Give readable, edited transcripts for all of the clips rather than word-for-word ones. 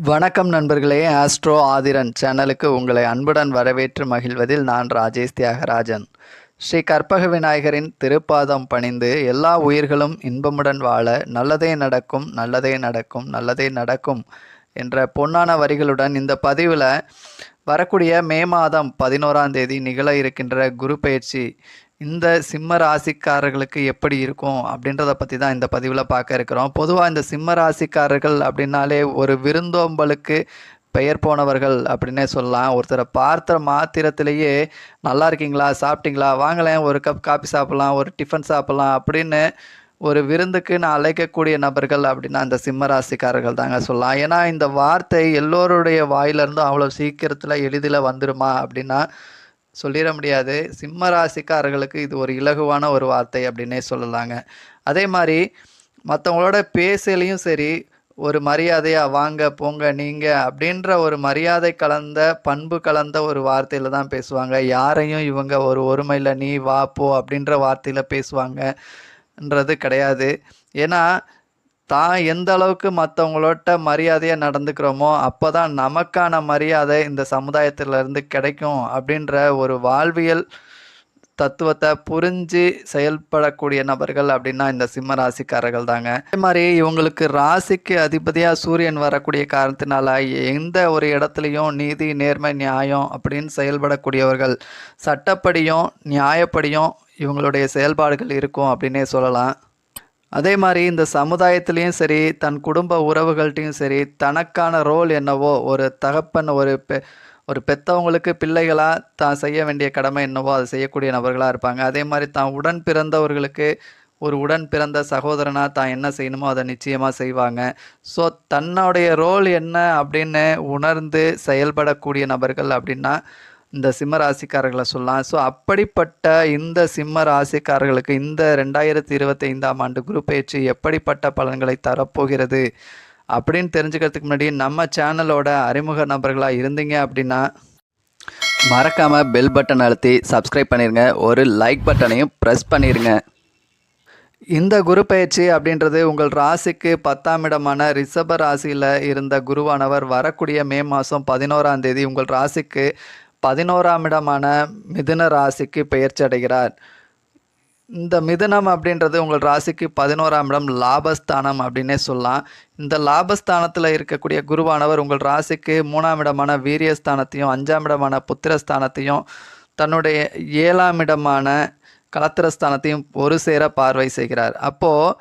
வணக்கம் நண்பர்களே, ஆஸ்ட்ரோ ஆதிரன் சேனலுக்கு உங்களை அன்புடன் வரவேற்று மகிழ்வதில் நான் ராஜேஷ் தியாகராஜன். ஸ்ரீ கற்பக விநாயகரின் திருப்பாதம் பணிந்து எல்லா உயிர்களும் இன்பமுடன் வாழ நல்லதே நடக்கும், நல்லதே நடக்கும், நல்லதே நடக்கும் என்ற பொன்னான வரிகளுடன் இந்த பதிவில் வரக்கூடிய மே மாதம் 11ஆம் தேதி நிகழ இருக்கின்ற குரு பயிற்சி இந்த சிம்ம ராசிக்காரர்களுக்கு எப்படி இருக்கும் அப்படின்றத பற்றி தான் இந்த பதிவில் பார்க்க இருக்கிறோம். பொதுவாக இந்த சிம்ம ராசிக்காரர்கள் அப்படின்னாலே ஒரு விருந்தோம்பலுக்கு பெயர் போனவர்கள் அப்படின்னே சொல்லலாம். ஒருத்தரை பார்த்த மாத்திரத்திலேயே நல்லா இருக்கீங்களா, சாப்பிட்டீங்களா, வாங்கலேன் ஒரு கப் காபி சாப்பிட்லாம், ஒரு டிஃபன் சாப்பிட்லாம் அப்படின்னு ஒரு விருந்துக்குன்னு அழைக்கக்கூடிய நபர்கள் அப்படின்னா இந்த சிம்ம ராசிக்காரர்கள் தாங்க சொல்லலாம். ஏன்னா இந்த வார்த்தை எல்லோருடைய வாயிலிருந்தும் அவ்வளோ சீக்கிரத்தில் எளிதில் வந்துடுமா அப்படின்னா சொல்லிட முடியாது. சிம்ம ராசிக்காரர்களுக்கு இது ஒரு இலகுவான ஒரு வார்த்தை அப்படின்னே சொல்லலாங்க. அதே மாதிரி மற்றவங்களோட பேசலையும் சரி, ஒரு மரியாதையாக வாங்க போங்க நீங்கள் அப்படின்ற ஒரு மரியாதை கலந்த பண்பு கலந்த ஒரு வார்த்தையில் தான் பேசுவாங்க. யாரையும் இவங்க ஒரு ஒருமையில் நீ வா போ அப்படின்ற வார்த்தையில் பேசுவாங்கன்றது கிடையாது. ஏன்னா தான் எந்த அளவுக்கு மற்றவங்களோட மரியாதையாக நடந்துக்கிறோமோ அப்போ தான் நமக்கான மரியாதை இந்த சமுதாயத்திலேருந்து கிடைக்கும் அப்படின்ற ஒரு வாழ்வியல் தத்துவத்தை புரிஞ்சு செயல்படக்கூடிய நபர்கள் அப்படின்னா இந்த சிம்ம ராசிக்காரர்கள் தாங்க. அதே மாதிரி இவங்களுக்கு ராசிக்கு அதிபதியாக சூரியன் வரக்கூடிய காரணத்தினால எந்த ஒரு இடத்துலையும் நீதி, நேர்மை, நியாயம் அப்படின்னு செயல்படக்கூடியவர்கள். சட்டப்படியும் நியாயப்படியும் இவங்களுடைய செயல்பாடுகள் இருக்கும் அப்படின்னே சொல்லலாம். அதே மாதிரி இந்த சமுதாயத்துலேயும் சரி, தன் குடும்ப உறவுகள்கிட்டையும் சரி, தனக்கான ரோல் என்னவோ, ஒரு தகப்பன் ஒரு பெற்றவங்களுக்கு பிள்ளைகளாக தான் செய்ய வேண்டிய கடமை என்னவோ அதை செய்யக்கூடிய நபர்களாக இருப்பாங்க. அதே மாதிரி தான் உடன் பிறந்தவர்களுக்கு ஒரு உடன் பிறந்த சகோதரனாக தான் என்ன செய்யணுமோ அதை நிச்சயமாக செய்வாங்க. ஸோ தன்னுடைய ரோல் என்ன அப்படின்னு உணர்ந்து செயல்படக்கூடிய நபர்கள் அப்படின்னா இந்த சிம்ம ராசிக்காரர்களை சொல்லலாம். ஸோ அப்படிப்பட்ட இந்த சிம்ம ராசிக்காரர்களுக்கு இந்த 2025ஆம் ஆண்டு குரு பயிற்சி எப்படிப்பட்ட பலன்களை தரப்போகிறது அப்படின்னு தெரிஞ்சுக்கிறதுக்கு முன்னாடி நம்ம சேனலோட அறிமுக நபர்களாக இருந்தீங்க அப்படின்னா மறக்காமல் பெல் பட்டன் அழுத்தி சப்ஸ்கிரைப் பண்ணிடுங்க. ஒரு லைக் பட்டனையும் ப்ரெஸ் பண்ணிடுங்க. இந்த குரு பயிற்சி அப்படின்றது உங்கள் ராசிக்கு 10ஆம் இடமான ரிஷப ராசியில் இருந்த குருவானவர் வரக்கூடிய மே மாதம் 11ஆம் தேதி உங்கள் ராசிக்கு 11ஆம் இடமான மிதுன ராசிக்கு பெயர்ச்சி அடைகிறார். இந்த மிதுனம் அப்படின்றது உங்கள் ராசிக்கு 11ஆம் இடம் லாபஸ்தானம் அப்படின்னே சொல்லலாம். இந்த லாபஸ்தானத்தில் இருக்கக்கூடிய குருவானவர் உங்கள் ராசிக்கு 3ஆம் இடமான வீரியஸ்தானத்தையும் 5ஆம் இடமான புத்திரஸ்தானத்தையும் தன்னுடைய 7ஆம் இடமான கலத்திரஸ்தானத்தையும் ஒரு சேர பார்வை செய்கிறார். அப்போது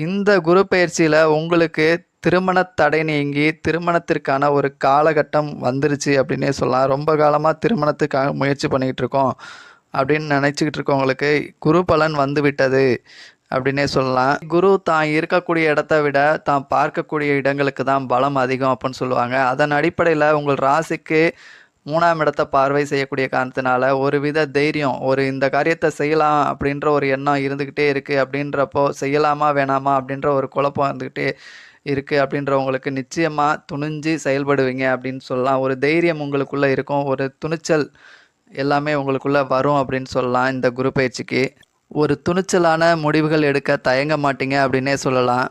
இந்த குரு பயிற்சியில் உங்களுக்கு திருமண தடை நீங்கி திருமணத்திற்கான ஒரு காலகட்டம் வந்துருச்சு அப்படின்னே சொல்லலாம். ரொம்ப காலமாக திருமணத்துக்காக முயற்சி பண்ணிக்கிட்டு இருக்கோம் அப்படின்னு நினச்சிக்கிட்டு இருக்கவங்களுக்கு குரு பலன் வந்து விட்டது அப்படின்னே சொல்லலாம். குரு தான் இருக்கக்கூடிய இடத்த விட தான் பார்க்கக்கூடிய இடங்களுக்கு தான் பலம் அதிகம் அப்படின்னு சொல்லுவாங்க. அதன் அடிப்படையில் உங்கள் ராசிக்கு 3ஆம் இடத்தை பார்வை செய்யக்கூடிய காரணத்தினால ஒரு வித தைரியம், ஒரு இந்த காரியத்தை செய்யலாம் அப்படின்ற ஒரு எண்ணம் இருந்துக்கிட்டே இருக்குது. அப்படின்றப்போ செய்யலாமா வேணாமா அப்படின்ற ஒரு குழப்பம் இருந்துக்கிட்டே இருக்குது. அப்படின்றவங்களுக்கு நிச்சயமாக துணிஞ்சு செயல்படுவீங்க அப்படின்னு சொல்லலாம். ஒரு தைரியம் உங்களுக்குள்ளே இருக்கும், ஒரு துணிச்சல் எல்லாமே உங்களுக்குள்ளே வரும் அப்படின்னு சொல்லலாம். இந்த குரு பயிற்சிக்கு ஒரு துணிச்சலான முடிவுகள் எடுக்க தயங்க மாட்டீங்க அப்படின்னே சொல்லலாம்.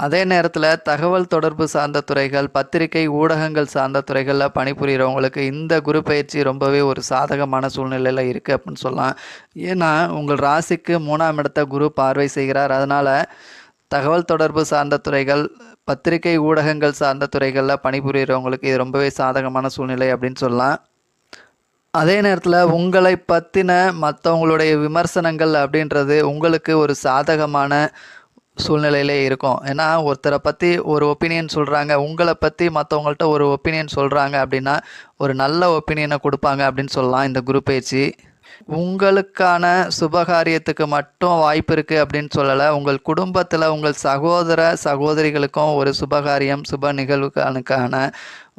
அதே நேரத்தில் தகவல் தொடர்பு சார்ந்த துறைகள், பத்திரிகை ஊடகங்கள் சார்ந்த துறைகளில் பணிபுரிகிறவங்களுக்கு இந்த குரு பயிற்சி ரொம்பவே ஒரு சாதகமான சூழ்நிலையில் இருக்குது அப்படின்னு சொல்லலாம். ஏன்னா உங்கள் ராசிக்கு 3ஆம் இடத்தை குரு பார்வை செய்கிறார். அதனால் தகவல் தொடர்பு சார்ந்த துறைகள், பத்திரிகை ஊடகங்கள் சார்ந்த துறைகளில் பணிபுரிகிறவங்களுக்கு இது ரொம்பவே சாதகமான சூழ்நிலை அப்படின்னு சொல்லலாம். அதே நேரத்தில் உங்களை பற்றின மற்றவங்களுடைய விமர்சனங்கள் அப்படின்றது உங்களுக்கு ஒரு சாதகமான சூழ்நிலையிலே இருக்கும். ஏன்னா ஒருத்தரை பற்றி ஒரு ஒப்பீனியன் சொல்கிறாங்க, உங்களை பற்றி மற்றவங்கள்ட்ட ஒரு ஒப்பீனியன் சொல்கிறாங்க அப்படின்னா ஒரு நல்ல ஒப்பீனியனை கொடுப்பாங்க அப்படின்னு சொல்லலாம். இந்த குரு பயிற்சி உங்களுக்கான சுபகாரியத்துக்கு மட்டும் வாய்ப்பு இருக்குது அப்படின்னு சொல்லலை. உங்கள் குடும்பத்தில் உங்கள் சகோதர சகோதரிகளுக்கும் ஒரு சுபகாரியம், சுப நிகழ்வுக்கான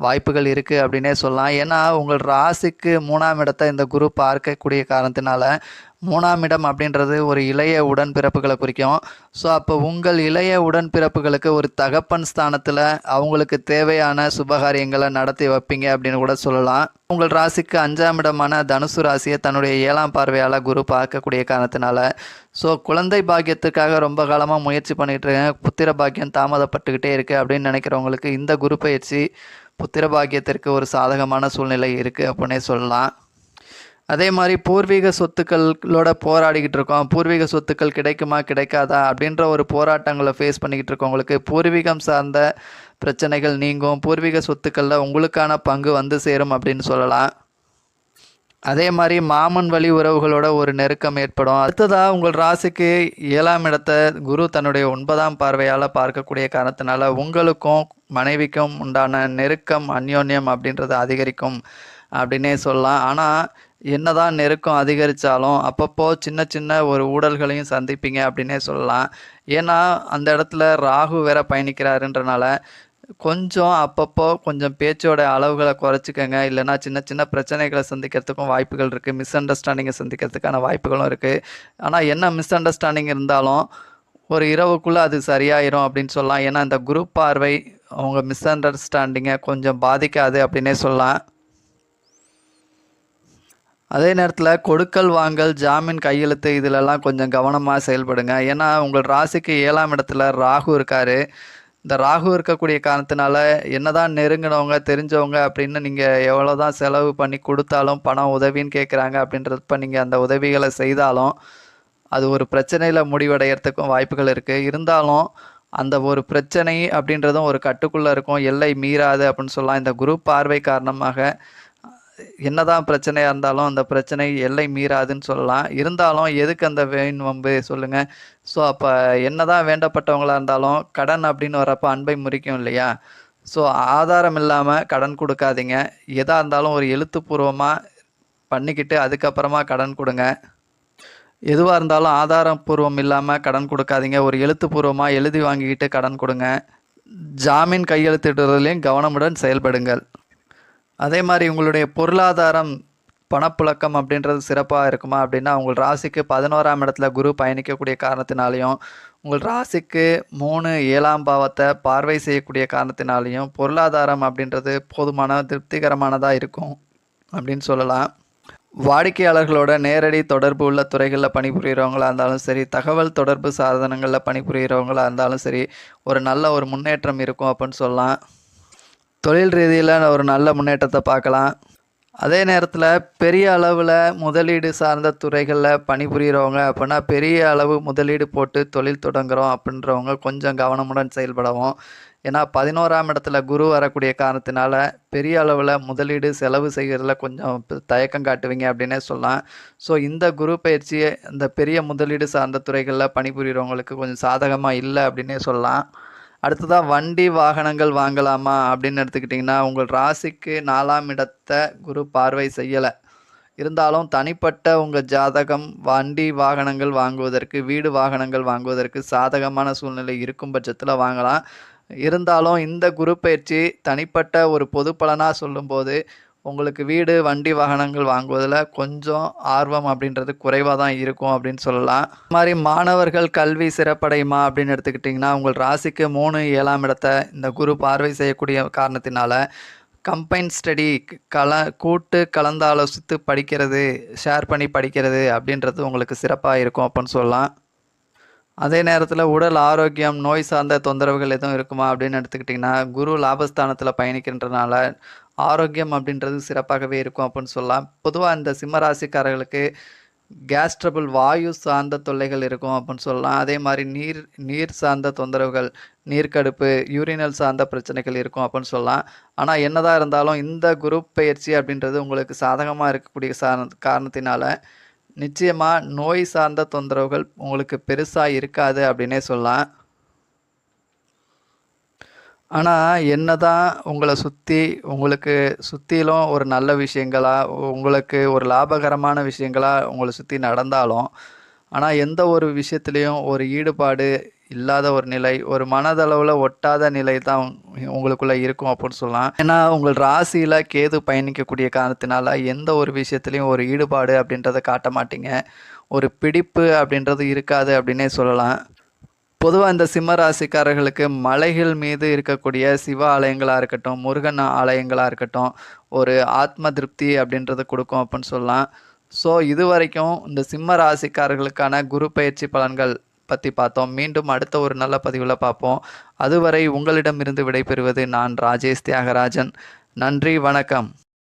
வாய்ப்புகள் இருக்குது அப்படின்னே சொல்லலாம். ஏன்னா உங்கள் ராசிக்கு 3ஆம் இடத்தை இந்த குரு பார்க்கக்கூடிய காரணத்தினால 3ஆம் இடம் அப்படின்றது ஒரு இளைய உடன்பிறப்புகளை குறிக்கும். ஸோ அப்போ உங்கள் இளைய உடன்பிறப்புகளுக்கு ஒரு தகப்பன் ஸ்தானத்தில் அவங்களுக்கு தேவையான சுபகாரியங்களை நடத்தி வைப்பீங்க அப்படின்னு கூட சொல்லலாம். உங்கள் ராசிக்கு 5ஆம் இடமான தனுசு ராசியை தன்னுடைய 7ஆம் பார்வையால் குரு பார்க்கக்கூடிய காரணத்தினால ஸோ குழந்தை பாக்கியத்துக்காக ரொம்ப காலமாக முயற்சி பண்ணிகிட்டு இருக்கேன், புத்திர பாக்கியம் தாமதப்பட்டுக்கிட்டே இருக்குது அப்படின்னு நினைக்கிறவங்களுக்கு இந்த குரு பயிற்சி புத்திர பாக்கியத்திற்கு ஒரு சாதகமான சூழ்நிலை இருக்குது அப்படின்னே சொல்லலாம். அதே மாதிரி பூர்வீக சொத்துக்களோட போராடிக்கிட்டு இருக்கோம், பூர்வீக சொத்துக்கள் கிடைக்குமா கிடைக்காதா அப்படின்ற ஒரு போராட்டங்களை ஃபேஸ் பண்ணிக்கிட்டு இருக்கவங்களுக்கு பூர்வீகம் சார்ந்த பிரச்சனைகள் நீங்கும், பூர்வீக சொத்துக்களில் உங்களுக்கான பங்கு வந்து சேரும் அப்படின்னு சொல்லலாம். அதே மாதிரி மாமன் வழி உறவுகளோட ஒரு நெருக்கம் ஏற்படும். அடுத்ததாக உங்கள் ராசிக்கு 7ஆம் இடத்தை குரு தன்னுடைய 9ஆம் பார்வையால் பார்க்கக்கூடிய காரணத்தினால உங்களுக்கும் மனைவிக்கும் உண்டான நெருக்கம் அந்யோன்யம் அப்படின்றது அதிகரிக்கும் அப்படின்னே சொல்லலாம். ஆனால் என்னதான் நெருக்கம் அதிகரித்தாலும் அப்பப்போ சின்ன சின்ன ஒரு ஊடல்களையும் சந்திப்பீங்க அப்படின்னே சொல்லலாம். ஏன்னா அந்த இடத்துல ராகு வேற பயணிக்கிறாருன்றனால கொஞ்சம் அப்பப்போ கொஞ்சம் பேச்சோட அளவுகளை குறைச்சிக்கங்க, இல்லைனா சின்ன சின்ன பிரச்சனைகளை சந்திக்கிறதுக்கும் வாய்ப்புகள் இருக்குது, மிஸ் அண்டர்ஸ்டாண்டிங்கை சந்திக்கிறதுக்கான வாய்ப்புகளும் இருக்குது. ஆனால் என்ன மிஸ் அண்டர்ஸ்டாண்டிங் இருந்தாலும் ஒரு இரவுக்குள்ளே அது சரியாயிரும் அப்படின்னு சொல்லலாம். ஏன்னா இந்த குரு பார்வை அவங்க மிஸ் அண்டர்ஸ்டாண்டிங்கை கொஞ்சம் பாதிக்காது அப்படின்னே சொல்லலாம். அதே நேரத்தில் கொடுக்கல் வாங்கல் ஜாமீன் கையெழுத்து இதிலெல்லாம் கொஞ்சம் கவனமாக செயல்படுங்க. ஏன்னா உங்கள் ராசிக்கு 7ஆம் இடத்துல ராகு இருக்கார். இந்த ராகு இருக்கக்கூடிய காரணத்தினால என்னதான் நெருங்கினவங்க தெரிஞ்சவங்க அப்படின்னு நீங்கள் எவ்வளோ தான் செலவு பண்ணி கொடுத்தாலும் பணம் உதவின்னு கேட்குறாங்க அப்படின்றப்ப நீங்கள் அந்த உதவிகளை செய்தாலும் அது ஒரு பிரச்சனையில் முடிவடைகிறதுக்கும் வாய்ப்புகள் இருக்குது. இருந்தாலும் அந்த ஒரு பிரச்சனை அப்படின்றதும் ஒரு கட்டுக்குள்ளே இருக்கும், எல்லை மீறாது அப்படின்னு சொல்லலாம். இந்த குரு பார்வை காரணமாக என்னதான் பிரச்சனையாக இருந்தாலும் அந்த பிரச்சனை எல்லை மீறாதுன்னு சொல்லலாம். இருந்தாலும் எதுக்கு அந்த வீண் வம்பு சொல்லுங்கள். ஸோ அப்போ என்னதான் வேண்டப்பட்டவங்களாக இருந்தாலும் கடன் அப்படின்னு வரப்போ அன்பை முறிக்கும் இல்லையா. ஸோ ஆதாரம் இல்லாமல் கடன் கொடுக்காதீங்க. எதாக இருந்தாலும் ஒரு எழுத்துப்பூர்வமாக பண்ணிக்கிட்டு அதுக்கப்புறமா கடன் கொடுங்க. எதுவாக இருந்தாலும் ஆதாரப்பூர்வம் இல்லாமல் கடன் கொடுக்காதீங்க, ஒரு எழுத்துப்பூர்வமாக எழுதி வாங்கிக்கிட்டு கடன் கொடுங்க. ஜாமீன் கையெழுத்திடுறதுலையும் கவனமுடன் செயல்படுங்கள். அதே மாதிரி உங்களுடைய பொருளாதாரம் பணப்புழக்கம் அப்படின்றது சிறப்பாக இருக்குமா அப்படின்னா உங்கள் ராசிக்கு 11ஆம் இடத்துல குரு பயணிக்கக்கூடிய காரணத்தினாலையும் உங்கள் ராசிக்கு 3 7ஆம் பாவத்தை பார்வை செய்யக்கூடிய காரணத்தினாலையும் பொருளாதாரம் அப்படின்றது போதுமான திருப்திகரமானதாக இருக்கும் அப்படின்னு சொல்லலாம். வாடிக்கையாளர்களோட நேரடி தொடர்பு உள்ள துறைகளில் பணிபுரிகிறவங்களாக இருந்தாலும் சரி, தகவல் தொடர்பு சாதனங்களில் பணிபுரிகிறவங்களாக இருந்தாலும் சரி, ஒரு நல்ல ஒரு முன்னேற்றம் இருக்கும் அப்படின்னு சொல்லலாம். தொழில் ரீதியில் ஒரு நல்ல முன்னேற்றத்தை பார்க்கலாம். அதே நேரத்தில் பெரிய அளவில் முதலீடு சார்ந்த துறைகளில் பணிபுரிகிறவங்க அப்படின்னா பெரிய அளவு முதலீடு போட்டு தொழில் தொடங்குகிறோம் அப்படின்றவங்க கொஞ்சம் கவனமுடன் செயல்படவும். ஏன்னா 11ஆம் இடத்துல குரு வரக்கூடிய காரணத்தினால பெரிய அளவில் முதலீடு செலவு செய்கிறதுல கொஞ்சம் தயக்கம் காட்டுவீங்க அப்படின்னே சொல்லலாம். ஸோ இந்த குரு பயிற்சியை இந்த பெரிய முதலீடு சார்ந்த துறைகளில் பணிபுரிகிறவங்களுக்கு கொஞ்சம் சாதகமாக இல்லை அப்படின்னே சொல்லலாம். அடுத்ததாக வண்டி வாகனங்கள் வாங்கலாமா அப்படின்னு எடுத்துக்கிட்டிங்கன்னா உங்கள் ராசிக்கு 4ஆம் இடத்தை குரு பார்வை செய்யலை. இருந்தாலும் தனிப்பட்ட உங்கள் ஜாதகம் வண்டி வாகனங்கள் வாங்குவதற்கு, வீடு வாகனங்கள் வாங்குவதற்கு சாதகமான சூழ்நிலை இருக்கும் பட்சத்தில் வாங்கலாம். இருந்தாலும் இந்த குரு பயிற்சி தனிப்பட்ட ஒரு பொது பலனாக சொல்லும்போது உங்களுக்கு வீடு வண்டி வாகனங்கள் வாங்குவதில் கொஞ்சம் ஆர்வம் அப்படின்றது குறைவாக தான் இருக்கும் அப்படின்னு சொல்லலாம். இது மாதிரி மாணவர்கள் கல்வி சிறப்படையுமா அப்படின்னு எடுத்துக்கிட்டிங்கன்னா உங்கள் ராசிக்கு 3 7ஆம் இடத்தை இந்த குரு பார்வை செய்யக்கூடிய காரணத்தினால கம்பைன் ஸ்டடி கூட்டு கலந்தாலோசித்து படிக்கிறது, ஷேர் பண்ணி படிக்கிறது அப்படின்றது உங்களுக்கு சிறப்பாக இருக்கும் அப்படின்னு சொல்லலாம். அதே நேரத்தில் உடல் ஆரோக்கியம் நோய் சார்ந்த தொந்தரவுகள் எதுவும் இருக்குமா அப்படின்னு எடுத்துக்கிட்டிங்கன்னா குரு லாபஸ்தானத்தில் பயணிக்கின்றனால ஆரோக்கியம் அப்படின்றது சிறப்பாகவே இருக்கும் அப்படின்னு சொல்லலாம். பொதுவாக இந்த சிம்மராசிக்காரர்களுக்கு கேஸ் ட்ரபிள் வாயு சார்ந்த தொல்லைகள் இருக்கும் அப்படின்னு சொல்லலாம். அதே மாதிரி நீர் சார்ந்த தொந்தரவுகள், நீர்க்கடுப்பு, யூரினல் சார்ந்த பிரச்சனைகள் இருக்கும் அப்படின்னு சொல்லலாம். ஆனால் என்னதான் இருந்தாலும் இந்த குரு பயிற்சி அப்படின்றது உங்களுக்கு சாதகமாக இருக்கக்கூடிய காரணத்தினால நிச்சயமாக நோய் சார்ந்த தொந்தரவுகள் உங்களுக்கு பெருசாக இருக்காது அப்படின்னே சொல்லலாம். ஆனால் என்னதான் உங்களை உங்களுக்கு சுற்றிலும் ஒரு நல்ல விஷயங்களாக, உங்களுக்கு ஒரு லாபகரமான விஷயங்களாக உங்களை சுற்றி நடந்தாலும், ஆனால் எந்த ஒரு விஷயத்துலேயும் ஒரு ஈடுபாடு இல்லாத ஒரு நிலை, ஒரு மனதளவில் ஒட்டாத நிலை தான் உங்களுக்குள்ளே இருக்கும் அப்படின்னு சொல்லலாம். ஏன்னா உங்கள் ராசியில் கேது பயணிக்கக்கூடிய காரணத்தினால எந்த ஒரு விஷயத்துலையும் ஒரு ஈடுபாடு அப்படின்றத காட்ட மாட்டீங்க. ஒரு பிடிப்பு அப்படின்றது இருக்காது அப்படின்னே சொல்லலாம். பொதுவாக இந்த சிம்ம ராசிக்காரர்களுக்கு மலைகள் மீது இருக்கக்கூடிய சிவ ஆலயங்களாக இருக்கட்டும், முருகன் ஆலயங்களாக இருக்கட்டும், ஒரு ஆத்ம திருப்தி அப்படின்றது கொடுக்கும் அப்படின்னு சொல்லலாம். ஸோ இதுவரைக்கும் இந்த சிம்ம ராசிக்காரர்களுக்கான குரு பயிற்சி பலன்கள் பற்றி பார்த்தோம். மீண்டும் அடுத்த ஒரு நல்ல பதிவில் பார்ப்போம். அதுவரை உங்களிடமிருந்து விடைபெறுவது நான் ராஜேஷ் தியாகராஜன். நன்றி, வணக்கம்.